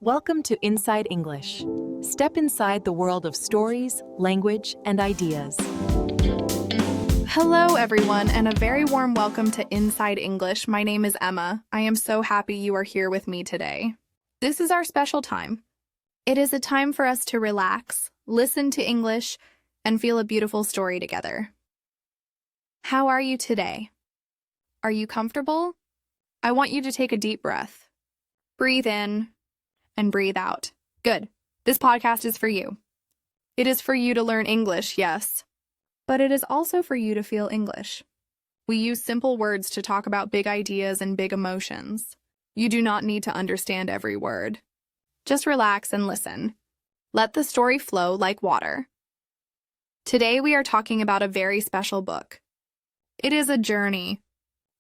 Welcome to Inside English. Step inside the world of stories, language, and ideas. Hello, everyone, and a very warm welcome to Inside English. My name is Emma. I am so happy you are here with me today. This is our special time. It is a time for us to relax, listen to English, and feel a beautiful story together. How are you today? Are you comfortable? I want you to take a deep breath. Breathe in and breathe out. Good. This podcast is for you. It is for you to learn English, yes, but it is also for you to feel English. We use simple words to talk about big ideas and big emotions. You do not need to understand every word. Just relax and listen. Let the story flow like water. Today we are talking about a very special book. It is a journey.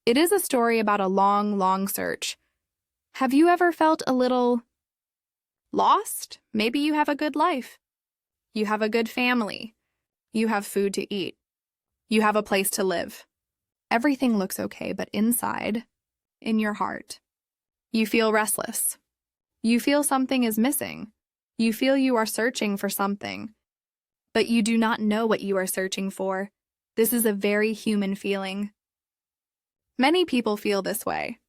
It is a story about a long, long search. Have you ever felt a little lost? Maybe you have a good life. You have a good family. You have food to eat. You have a place to live. Everything looks okay, but inside, in your heart, you feel restless. You feel something is missing. You feel you are searching for something, but you do not know what you are searching for. This is a very human feeling. Many people feel this way.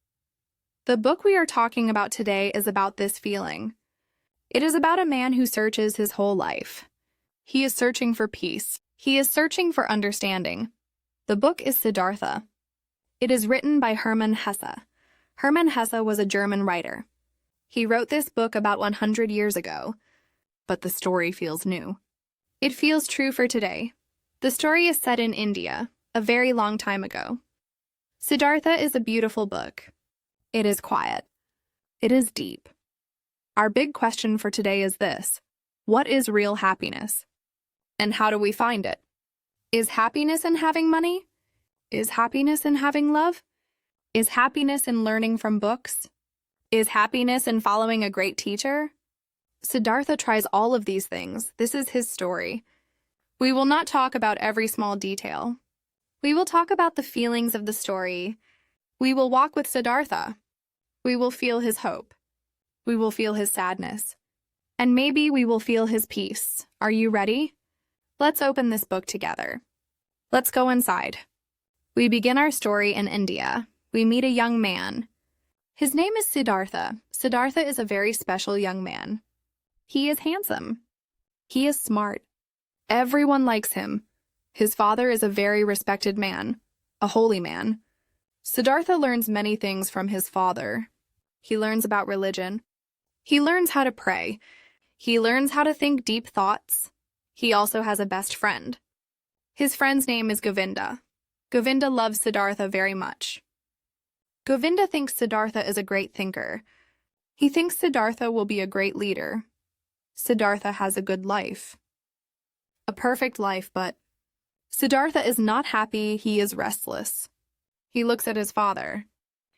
The book we are talking about today is about this feeling. It is about a man who searches his whole life. He is searching for peace. He is searching for understanding. The book is Siddhartha. It is written by Hermann Hesse. Hermann Hesse was a German writer. He wrote this book about 100 years ago, but the story feels new. It feels true for today. The story is set in India, a very long time ago. Siddhartha is a beautiful book. It is quiet. It is deep. Our big question for today is this: what is real happiness? And how do we find it? Is happiness in having money? Is happiness in having love? Is happiness in learning from books? Is happiness in following a great teacher? Siddhartha tries all of these things. This is his story. We will not talk about every small detail. We will talk about the feelings of the story. We will walk with Siddhartha. We will feel his hope. We will feel his sadness. And maybe we will feel his peace. Are you ready? Let's open this book together. Let's go inside. We begin our story in India. We meet a young man. His name is Siddhartha. Siddhartha is a very special young man. He is handsome. He is smart. Everyone likes him. His father is a very respected man, a holy man. Siddhartha learns many things from his father. He learns about religion. He learns how to pray. He learns how to think deep thoughts. He also has a best friend. His friend's name is Govinda. Govinda loves Siddhartha very much. Govinda thinks Siddhartha is a great thinker. He thinks Siddhartha will be a great leader. Siddhartha has a good life. A perfect life, but Siddhartha is not happy. He is restless. He looks at his father.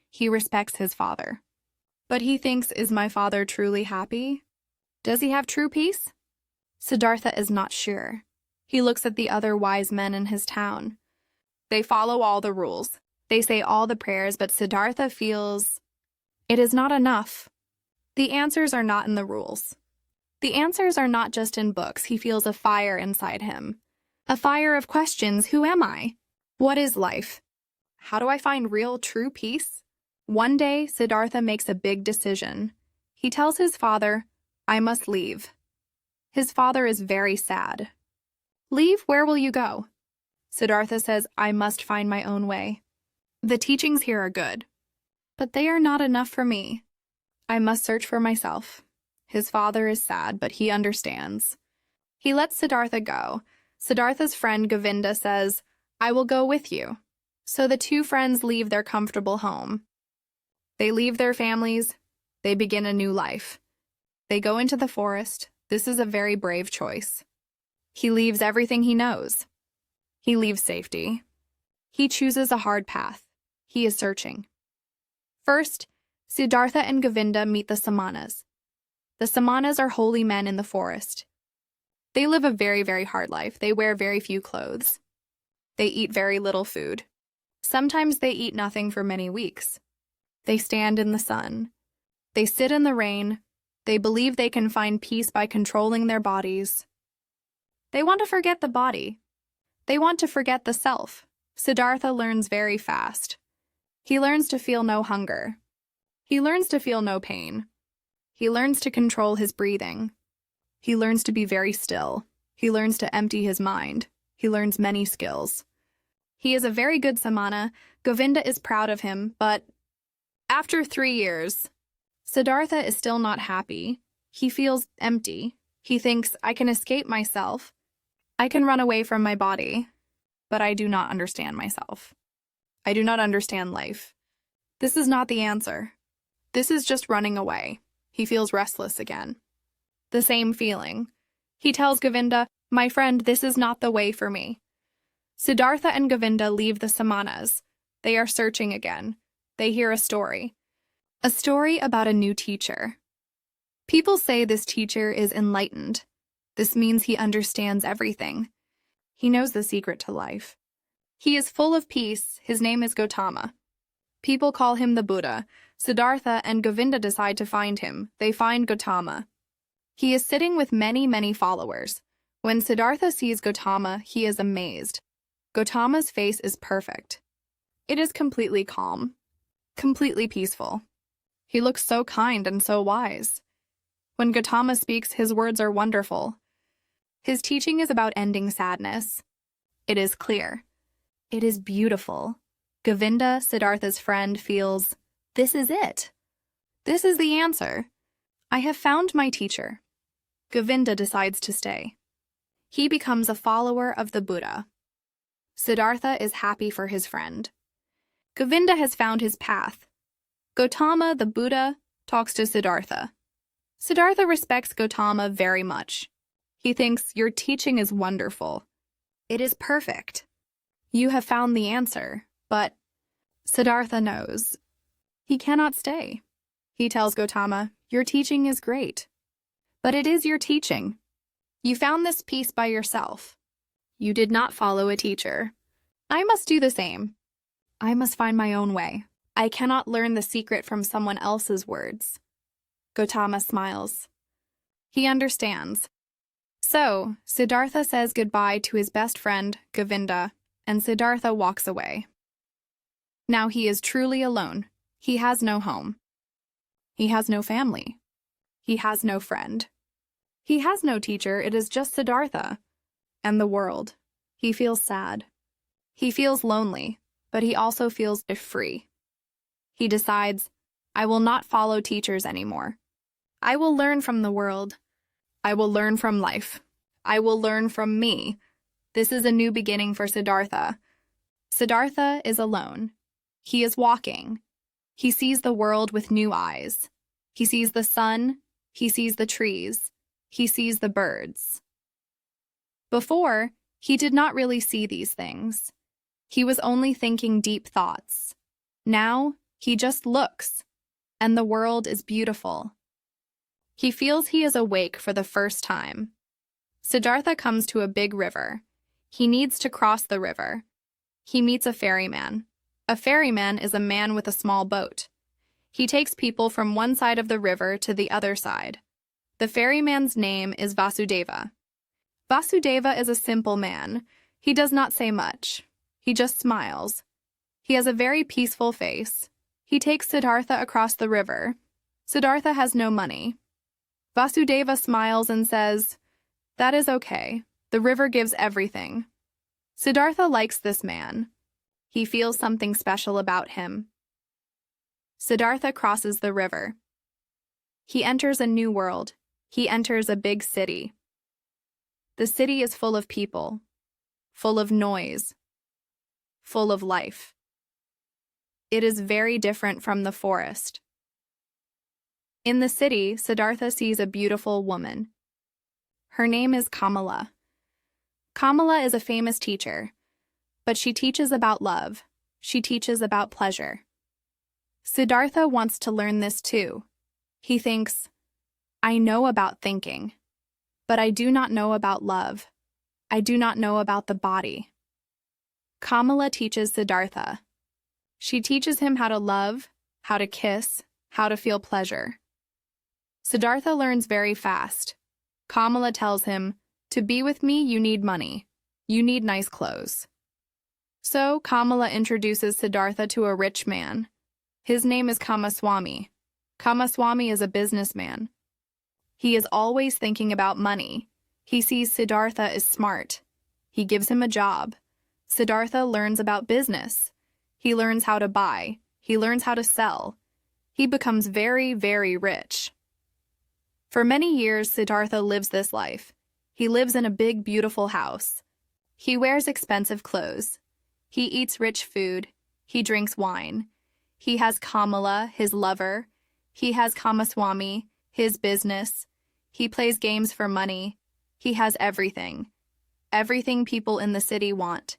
He respects his father. But he thinks, is my father truly happy? Does he have true peace? Siddhartha is not sure. He looks at the other wise men in his town. They follow all the rules. They say all the prayers, but Siddhartha feels it is not enough. The answers are not in the rules. The answers are not just in books. He feels a fire inside him. A fire of questions. Who am I? What is life? How do I find real, true peace? One day, Siddhartha makes a big decision. He tells his father, I must leave. His father is very sad. Leave? Where will you go? Siddhartha says, I must find my own way. The teachings here are good, but they are not enough for me. I must search for myself. His father is sad, but he understands. He lets Siddhartha go. Siddhartha's friend Govinda says, I will go with you. So the two friends leave their comfortable home. They leave their families. They begin a new life. They go into the forest. This is a very brave choice. He leaves everything he knows. He leaves safety. He chooses a hard path. He is searching. First, Siddhartha and Govinda meet the Samanas. The Samanas are holy men in the forest. They live a very, very hard life. They wear very few clothes. They eat very little food. Sometimes they eat nothing for many weeks. They stand in the sun. They sit in the rain. They believe they can find peace by controlling their bodies. They want to forget the body. They want to forget the self. Siddhartha learns very fast. He learns to feel no hunger. He learns to feel no pain. He learns to control his breathing. He learns to be very still. He learns to empty his mind. He learns many skills. He is a very good samana. Govinda is proud of him, but after 3 years, Siddhartha is still not happy. He feels empty. He thinks, I can escape myself. I can run away from my body, but I do not understand myself. I do not understand life. This is not the answer. This is just running away. He feels restless again. The same feeling. He tells Govinda, my friend, this is not the way for me. Siddhartha and Govinda leave the samanas. They are searching again. They hear a story. A story about a new teacher. People say this teacher is enlightened. This means he understands everything. He knows the secret to life. He is full of peace. His name is Gautama. People call him the Buddha. Siddhartha and Govinda decide to find him. They find Gautama. He is sitting with many, many followers. When Siddhartha sees Gautama, he is amazed. Gautama's face is perfect. It is completely calm, completely peaceful. He looks so kind and so wise. When Gautama speaks, his words are wonderful. His teaching is about ending sadness. It is clear. It is beautiful. Govinda, Siddhartha's friend, feels, this is it. This is the answer. I have found my teacher. Govinda decides to stay. He becomes a follower of the Buddha. Siddhartha is happy for his friend. Govinda has found his path. Gautama, the Buddha, talks to Siddhartha. Siddhartha respects Gautama very much. He thinks, your teaching is wonderful. It is perfect. You have found the answer, but Siddhartha knows he cannot stay. He tells Gautama, your teaching is great, but it is your teaching. You found this peace by yourself. You did not follow a teacher. I must do the same. I must find my own way. I cannot learn the secret from someone else's words. Gautama smiles. He understands. So, Siddhartha says goodbye to his best friend, Govinda, and Siddhartha walks away. Now he is truly alone. He has no home. He has no family. He has no friend. He has no teacher. It is just Siddhartha and the world. He feels sad. He feels lonely, but he also feels free. He decides, I will not follow teachers anymore. I will learn from the world. I will learn from life. I will learn from me. This is a new beginning for Siddhartha. Siddhartha is alone. He is walking. He sees the world with new eyes. He sees the sun. He sees the trees. He sees the birds. Before, he did not really see these things. He was only thinking deep thoughts. Now, he just looks, and the world is beautiful. He feels he is awake for the first time. Siddhartha comes to a big river. He needs to cross the river. He meets a ferryman. A ferryman is a man with a small boat. He takes people from one side of the river to the other side. The ferryman's name is Vasudeva. Vasudeva is a simple man. He does not say much. He just smiles. He has a very peaceful face. He takes Siddhartha across the river. Siddhartha has no money. Vasudeva smiles and says, that is okay. The river gives everything. Siddhartha likes this man. He feels something special about him. Siddhartha crosses the river. He enters a new world. He enters a big city. The city is full of people, full of noise, full of life. It is very different from the forest. In the city, Siddhartha sees a beautiful woman. Her name is Kamala. Kamala is a famous teacher, but she teaches about love. She teaches about pleasure. Siddhartha wants to learn this too. He thinks, I know about thinking, but I do not know about love. I do not know about the body. Kamala teaches Siddhartha. She teaches him how to love, how to kiss, how to feel pleasure. Siddhartha learns very fast. Kamala tells him, "To be with me, you need money. You need nice clothes." So Kamala introduces Siddhartha to a rich man. His name is Kamaswami. Kamaswami is a businessman. He is always thinking about money. He sees Siddhartha is smart. He gives him a job. Siddhartha learns about business. He learns how to buy. He learns how to sell. He becomes very, very rich. For many years, Siddhartha lives this life. He lives in a big, beautiful house. He wears expensive clothes. He eats rich food. He drinks wine. He has Kamala, his lover. He has Kamaswami, his business. He plays games for money. He has everything. Everything people in the city want.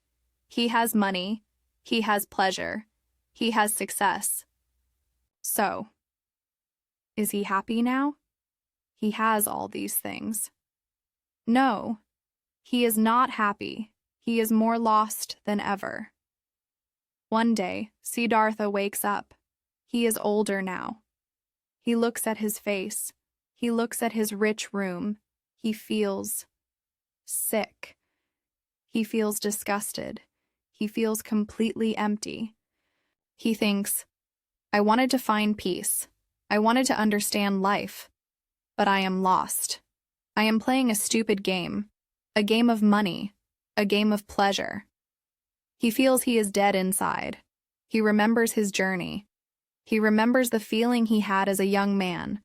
He has money. He has pleasure. He has success. So, is he happy now? He has all these things. No, he is not happy. He is more lost than ever. One day, Siddhartha wakes up. He is older now. He looks at his face. He looks at his rich room. He feels sick. He feels disgusted. He feels completely empty. He thinks, "I wanted to find peace. I wanted to understand life. But I am lost. I am playing a stupid game. A game of money. A game of pleasure." He feels he is dead inside. He remembers his journey. He remembers the feeling he had as a young man.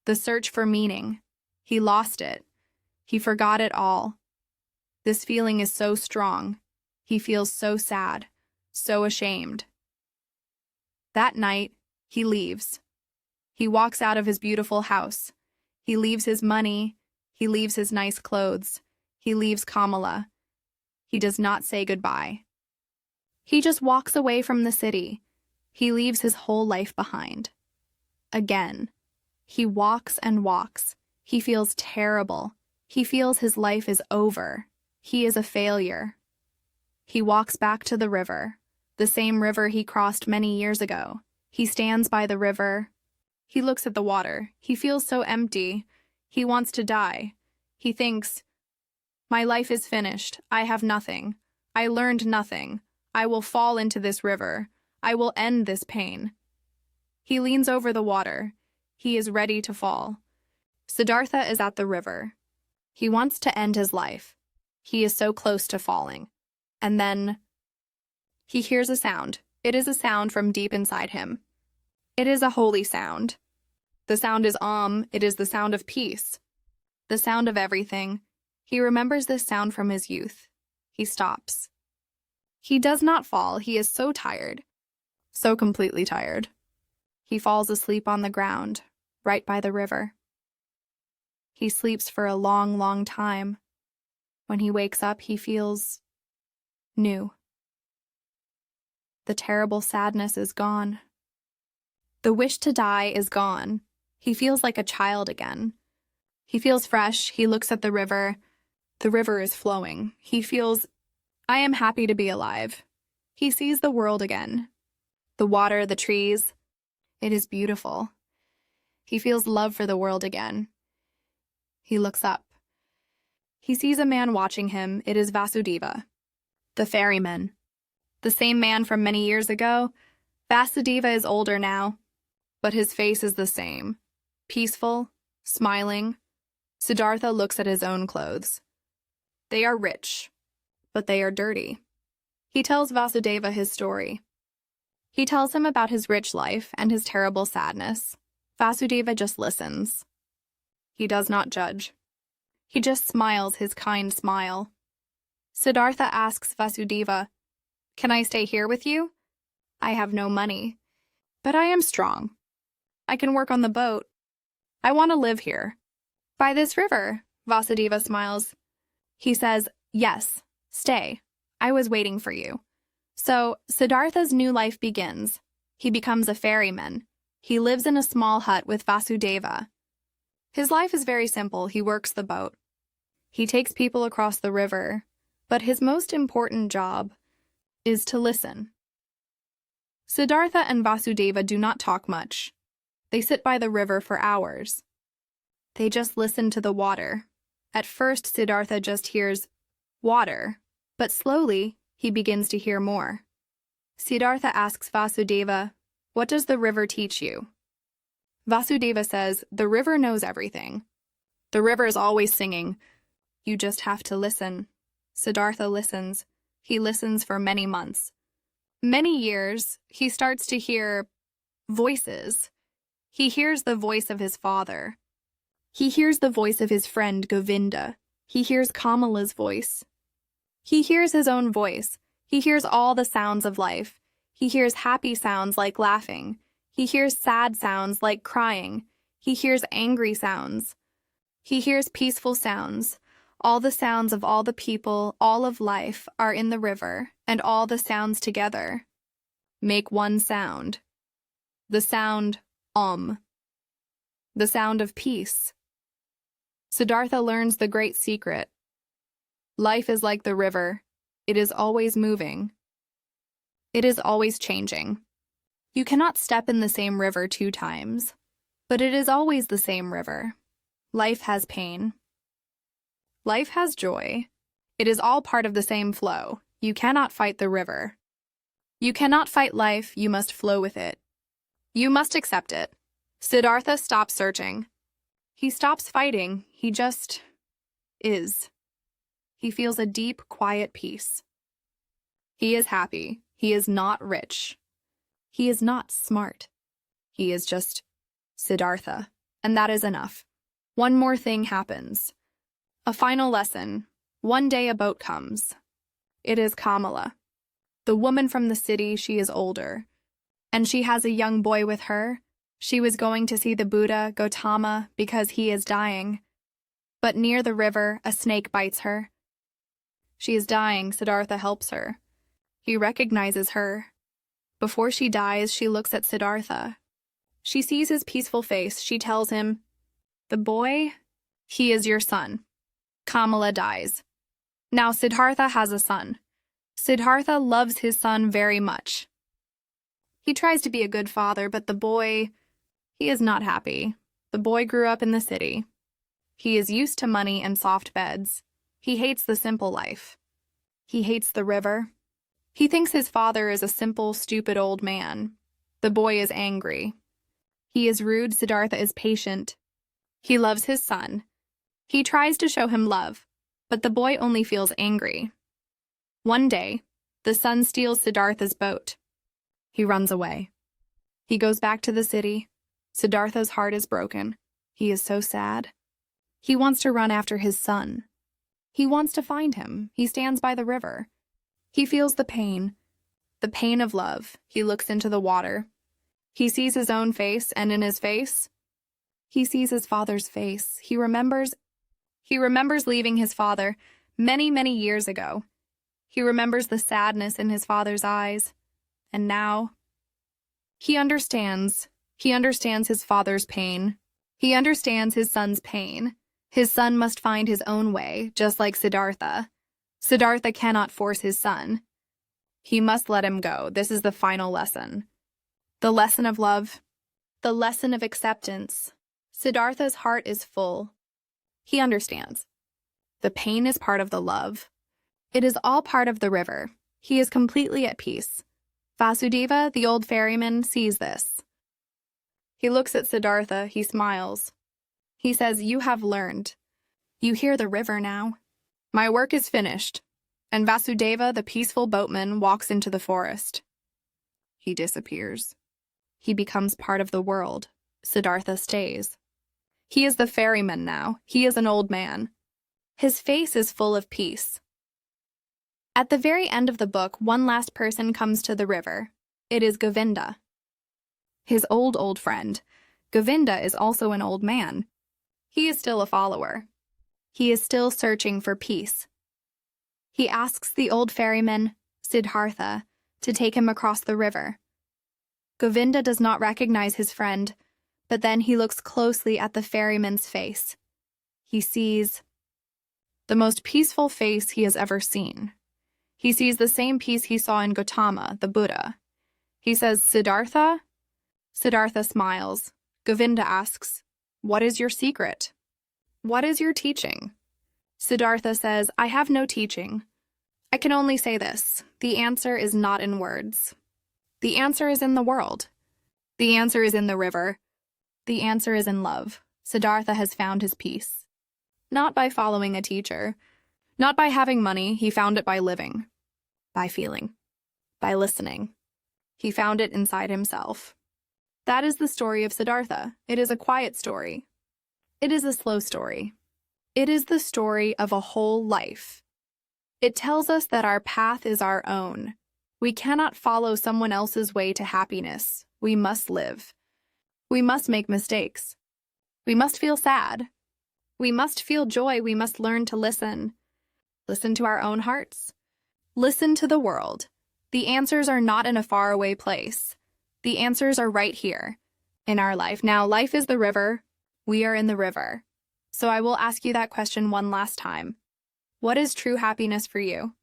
The search for meaning. He lost it. He forgot it all. This feeling is so strong. He feels so sad, so ashamed. That night, he leaves. He walks out of his beautiful house. He leaves his money. He leaves his nice clothes. He leaves Kamala. He does not say goodbye. He just walks away from the city. He leaves his whole life behind. Again, he walks and walks. He feels terrible. He feels his life is over. He is a failure. He walks back to the river, the same river he crossed many years ago. He stands by the river. He looks at the water. He feels so empty. He wants to die. He thinks, "My life is finished. I have nothing. I learned nothing. I will fall into this river. I will end this pain." He leans over the water. He is ready to fall. Siddhartha is at the river. He wants to end his life. He is so close to falling. And then he hears a sound. It is a sound from deep inside him. It is a holy sound. The sound is Om. It is the sound of peace. The sound of everything. He remembers this sound from his youth. He stops. He does not fall. He is so tired. So completely tired. He falls asleep on the ground, right by the river. He sleeps for a long, long time. When he wakes up, he feels new. The terrible sadness is gone. The wish to die is gone. He feels like a child again. He feels fresh. He looks at the river. The river is flowing. He feels, "I am happy to be alive." He sees the world again. The water, the trees. It is beautiful. He feels love for the world again. He looks up. He sees a man watching him. It is Vasudeva, the ferryman. The same man from many years ago. Vasudeva is older now, but his face is the same. Peaceful, smiling. Siddhartha looks at his own clothes. They are rich, but they are dirty. He tells Vasudeva his story. He tells him about his rich life and his terrible sadness. Vasudeva just listens. He does not judge. He just smiles his kind smile. Siddhartha asks Vasudeva, "Can I stay here with you? I have no money, but I am strong. I can work on the boat. I want to live here." "By this river," Vasudeva smiles. He says, "Yes, stay. I was waiting for you." So Siddhartha's new life begins. He becomes a ferryman. He lives in a small hut with Vasudeva. His life is very simple. He works the boat. He takes people across the river, but his most important job is to listen. Siddhartha and Vasudeva do not talk much. They sit by the river for hours. They just listen to the water. At first, Siddhartha just hears water, but slowly he begins to hear more. Siddhartha asks Vasudeva, "What does the river teach you?" Vasudeva says, "The river knows everything. The river is always singing. You just have to listen." Siddhartha listens. He listens for many months. Many years, he starts to hear voices. He hears the voice of his father. He hears the voice of his friend Govinda. He hears Kamala's voice. He hears his own voice. He hears all the sounds of life. He hears happy sounds like laughing. He hears sad sounds like crying. He hears angry sounds. He hears peaceful sounds. All the sounds of all the people, all of life, are in the river, and all the sounds together make one sound. The sound Om. The sound of peace. Siddhartha learns the great secret. Life is like the river. It is always moving. It is always changing. You cannot step in the same river 2 times, but it is always the same river. Life has pain. Life has joy. It is all part of the same flow. You cannot fight the river. You cannot fight life, you must flow with it. You must accept it. Siddhartha stops searching. He stops fighting, he just is. He feels a deep, quiet peace. He is happy. He is not rich. He is not smart. He is just Siddhartha, and that is enough. One more thing happens. A final lesson. One day a boat comes. It is Kamala. The woman from the city, she is older. And she has a young boy with her. She was going to see the Buddha, Gautama, because he is dying. But near the river, a snake bites her. She is dying, Siddhartha helps her. He recognizes her. Before she dies, she looks at Siddhartha. She sees his peaceful face. She tells him, "The boy, he is your son." Kamala dies. Now Siddhartha has a son. Siddhartha loves his son very much. He tries to be a good father, but the boy, he is not happy. The boy grew up in the city. He is used to money and soft beds. He hates the simple life. He hates the river. He thinks his father is a simple, stupid old man. The boy is angry. He is rude. Siddhartha is patient. He loves his son. He tries to show him love, but the boy only feels angry. One day, the son steals Siddhartha's boat. He runs away. He goes back to the city. Siddhartha's heart is broken. He is so sad. He wants to run after his son. He wants to find him. He stands by the river. He feels the pain of love. He looks into the water. He sees his own face, and in his face, he sees his father's face. He remembers leaving his father many, many years ago. He remembers the sadness in his father's eyes. And now, he understands. He understands his father's pain. He understands his son's pain. His son must find his own way, just like Siddhartha. Siddhartha cannot force his son. He must let him go. This is the final lesson. The lesson of love. The lesson of acceptance. Siddhartha's heart is full. He understands. The pain is part of the love. It is all part of the river. He is completely at peace. Vasudeva, the old ferryman, sees this. He looks at Siddhartha. He smiles. He says, "You have learned. You hear the river now. My work is finished." And Vasudeva, the peaceful boatman, walks into the forest. He disappears. He becomes part of the world. Siddhartha stays. He is the ferryman now. He is an old man. His face is full of peace. At the very end of the book, one last person comes to the river. It is Govinda. His old friend. Govinda is also an old man. He is still a follower. He is still searching for peace. He asks the old ferryman, Siddhartha, to take him across the river. Govinda does not recognize his friend, but then he looks closely at the ferryman's face. He sees the most peaceful face he has ever seen. He sees the same peace he saw in Gautama, the Buddha. He says, "Siddhartha?" Siddhartha smiles. Govinda asks, "What is your secret?" What is your teaching? Siddhartha says, I have no teaching. I can only say this. The answer is not in words. The answer is in the world. The answer is in the river. The answer is in love. Siddhartha has found his peace. Not by following a teacher. Not by having money. He found it by living. By feeling. By listening. He found it inside himself. That is the story of Siddhartha. It is a quiet story. It is a slow story. It is the story of a whole life. It tells us that our path is our own. We cannot follow someone else's way to happiness. We must live. We must make mistakes. We must feel sad. We must feel joy. We must learn to listen. Listen to our own hearts. Listen to the world. The answers are not in a faraway place. The answers are right here, in our life. Now, life is the river. We are in the river. So I will ask you that question one last time. What is true happiness for you?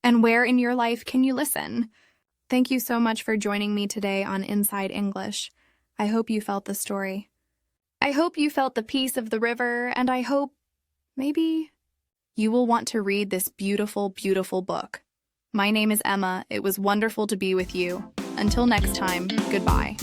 And where in your life can you listen? Thank you so much for joining me today on Inside English. I hope you felt the story. I hope you felt the peace of the river, and I hope maybe you will want to read this beautiful, beautiful book. My name is Emma. It was wonderful to be with you. Until next time, goodbye.